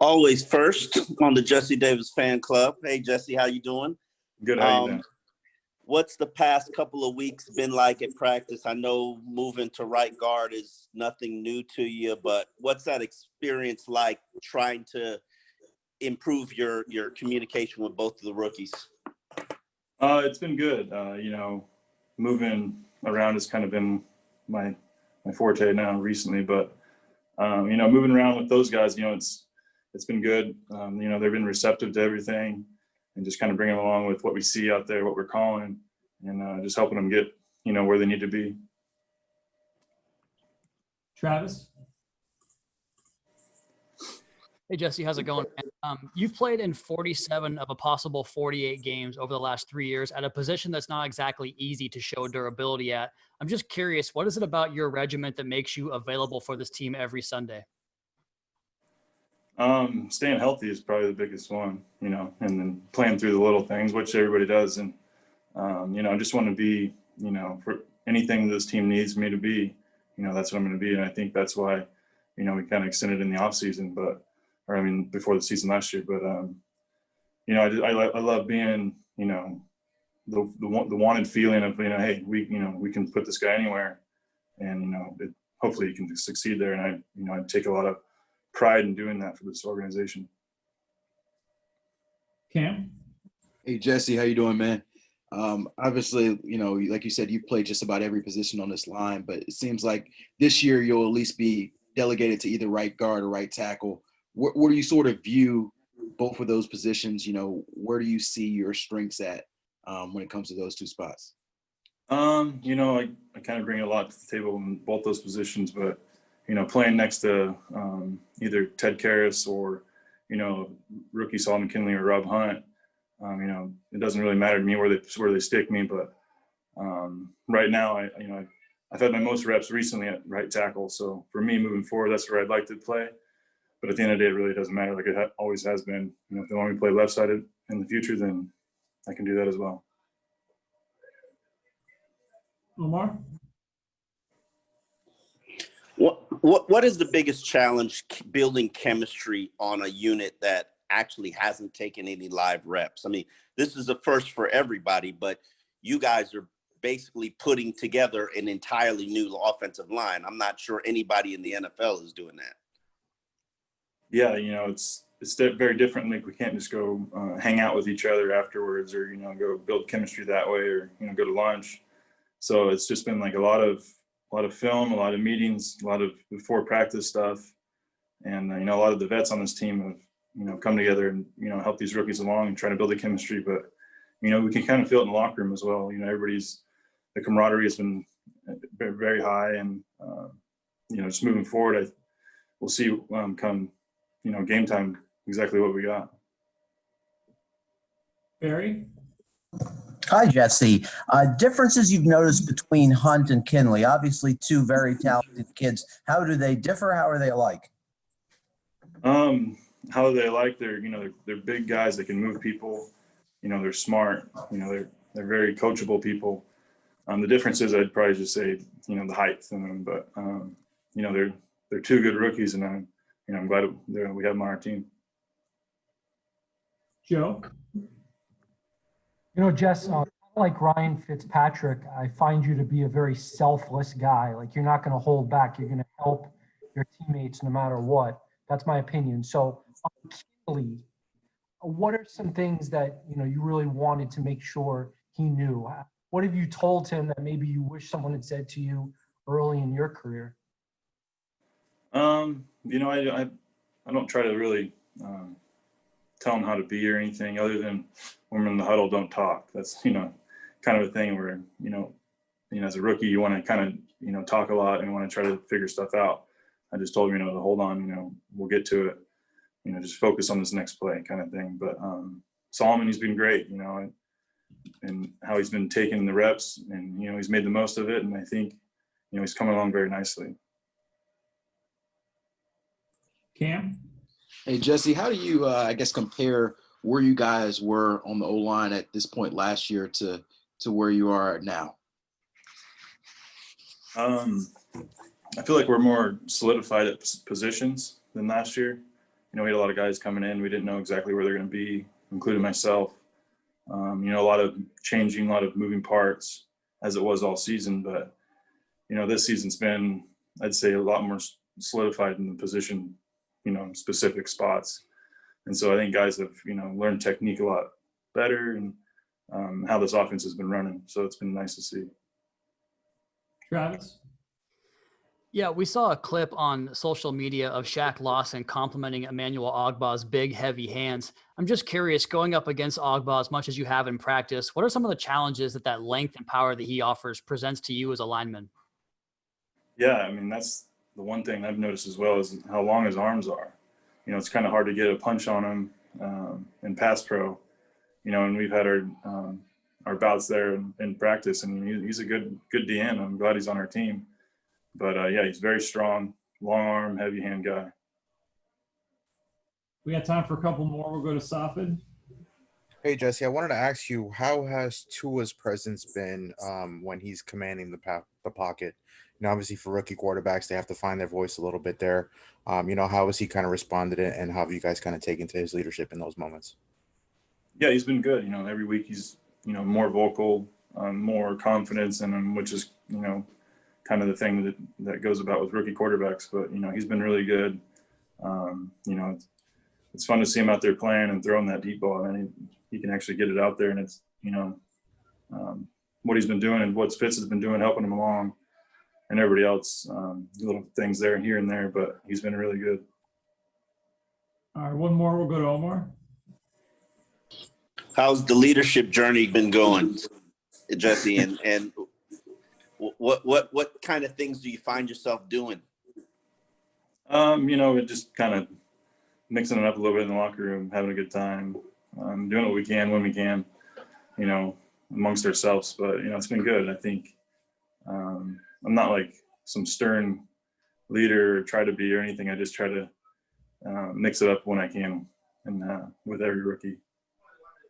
always first on the Jesse Davis fan club. Hey, Jesse, how you doing? Good. How you doing? What's the past couple of weeks been like at practice? I know moving to right guard is nothing new to you, but what's that experience like trying to improve your communication with both of the rookies? It's been good. Moving around has kind of been my forte now recently, but moving around with those guys, it's been good. They've been receptive to everything and just kind of bringing them along with what we see out there, what we're calling, and just helping them get, where they need to be. Travis? Hey, Jesse, how's it going? You've played in 47 of a possible 48 games over the last 3 years at a position that's not exactly easy to show durability at. I'm just curious, what is it about your regiment that makes you available for this team every Sunday? Staying healthy is probably the biggest one, and then playing through the little things, which everybody does. And, I just want to be, for anything this team needs me to be, that's what I'm going to be. And I think that's why, we kind of extended in the off season, before the season last year. But, I love being, the wanted feeling of, hey, we can put this guy anywhere, and, hopefully he can succeed there. And I take a lot of pride in doing that for this organization. Cam? Hey, Jesse, how you doing, man? Obviously, like you said, you've played just about every position on this line, but it seems like this year you'll at least be delegated to either right guard or right tackle. Where do you sort of view both of those positions? Where do you see your strengths at when it comes to those two spots? I kind of bring a lot to the table in both those positions, but playing next to either Ted Karras or, rookie Hunt and Kenley or Rob Hunt, it doesn't really matter to me where they stick me. But right now, I've had my most reps recently at right tackle. So for me, moving forward, that's where I'd like to play. But at the end of the day, it really doesn't matter. Like it always has been. If they want me to play left-sided in the future, then I can do that as well. Omar? What is the biggest challenge building chemistry on a unit that actually hasn't taken any live reps? I mean, this is a first for everybody, but you guys are basically putting together an entirely new offensive line. I'm not sure anybody in the NFL is doing that. Yeah, it's very different. Like we can't just go hang out with each other afterwards, or go build chemistry that way, or go to lunch. So it's just been like a lot of film, a lot of meetings, a lot of before practice stuff. And, a lot of the vets on this team have, come together and, help these rookies along and try to build a chemistry. But, we can kind of feel it in the locker room as well. The camaraderie has been very, very high. And, just moving forward, we'll see come, game time, exactly what we got. Barry? Hi, Jesse. Differences you've noticed between Hunt and Kenley, obviously two very talented kids. How do they differ? How are they alike? How they alike? They're big guys that can move people. They're smart. They're very coachable people. The difference is I'd probably just say, the height in them, but they're two good rookies, and I'm glad we have them on our team. Joe? Jess, like Ryan Fitzpatrick, I find you to be a very selfless guy. Like, you're not going to hold back. You're going to help your teammates no matter what. That's my opinion. So, Kenley, what are some things that, you really wanted to make sure he knew? What have you told him that maybe you wish someone had said to you early in your career? I don't try to really tell them how to be or anything other than when we're in the huddle, don't talk. That's, kind of a thing where, as a rookie, you want to kind of, talk a lot and want to try to figure stuff out. I just told him, to hold on, we'll get to it, just focus on this next play kind of thing. But Solomon, he's been great, and how he's been taking the reps and, he's made the most of it. And I think, he's coming along very nicely. Cam? Hey, Jesse, how do you, compare where you guys were on the O-line at this point last year to where you are now? I feel like we're more solidified at positions than last year. we had a lot of guys coming in. We didn't know exactly where they're going to be, including myself. A lot of changing, a lot of moving parts as it was all season. But, this season's been, I'd say, a lot more solidified in the position, specific spots. And so I think guys have, learned technique a lot better and how this offense has been running. So it's been nice to see. Travis? Yeah, we saw a clip on social media of Shaq Lawson complimenting Emmanuel Ogbah's big, heavy hands. I'm just curious, going up against Ogbah as much as you have in practice, what are some of the challenges that length and power that he offers presents to you as a lineman? Yeah, I mean, that's the one thing I've noticed as well is how long his arms are. It's kind of hard to get a punch on him in pass pro, and we've had our bouts there in practice. And he's a good DN. I'm glad he's on our team. But, yeah, he's very strong, long arm, heavy hand guy. We got time for a couple more. We'll go to Safid. Hey, Jesse, I wanted to ask you, how has Tua's presence been when he's commanding the pocket? Obviously for rookie quarterbacks, they have to find their voice a little bit there. How has he kind of responded and how have you guys kind of taken to his leadership in those moments? Yeah, he's been good. Every week he's, more vocal, more confidence in him, which is, kind of the thing that goes about with rookie quarterbacks. But, he's been really good. It's fun to see him out there playing and throwing that deep ball. And he can actually get it out there. And it's, what he's been doing and what Fitz has been doing, helping him along, and everybody else, little things there and here and there. But he's been really good. All right, one more. We'll go to Omar. How's the leadership journey been going, Jesse? And what kind of things do you find yourself doing? It just kind of mixing it up a little bit in the locker room, having a good time, doing what we can when we can, amongst ourselves. But, it's been good. I think I'm not like some stern leader or try to be or anything. I just try to mix it up when I can and with every rookie.